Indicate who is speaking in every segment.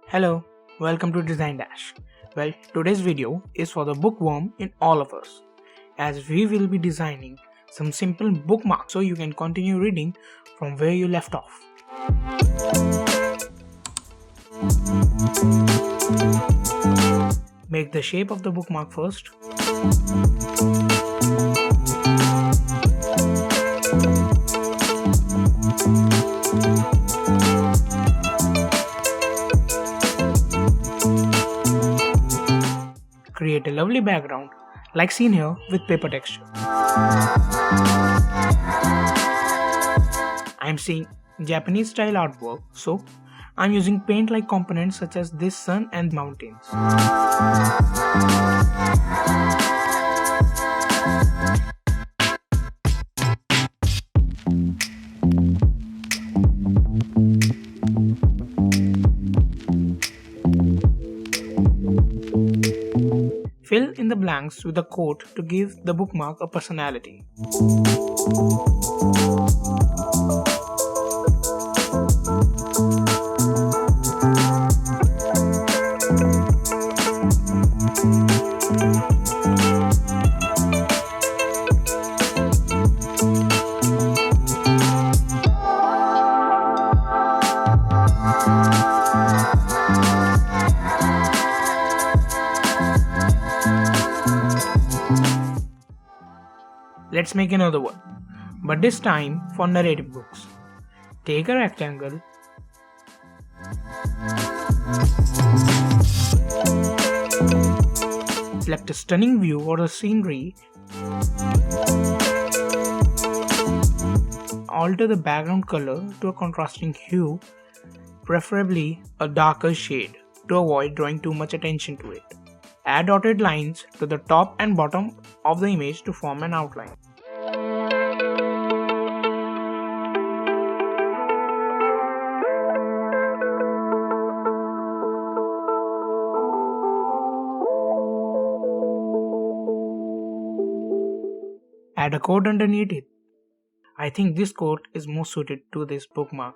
Speaker 1: Hello, welcome to Design Dash. Well, today's video is for the bookworm in all of us, as we will be designing some simple bookmarks so you can continue reading from where you left off. Make the shape of the bookmark first. Create a lovely background like seen here with paper texture. I'm seeing Japanese style artwork, so I'm using paint like components such as this sun and mountains. Fill in the blanks with a quote to give the bookmark a personality. Let's make another one, but this time for narrative books. Take a rectangle, select a stunning view or a scenery, alter the background color to a contrasting hue, preferably a darker shade to avoid drawing too much attention to it. Add dotted lines to the top and bottom of the image to form an outline. Add a quote underneath it. I think this quote is more suited to this bookmark.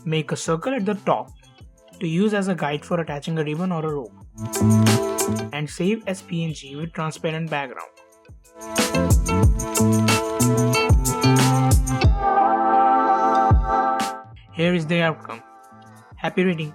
Speaker 1: Make a circle at the top to use as a guide for attaching a ribbon or a rope, and save as PNG with transparent background. Here is the outcome. Happy reading!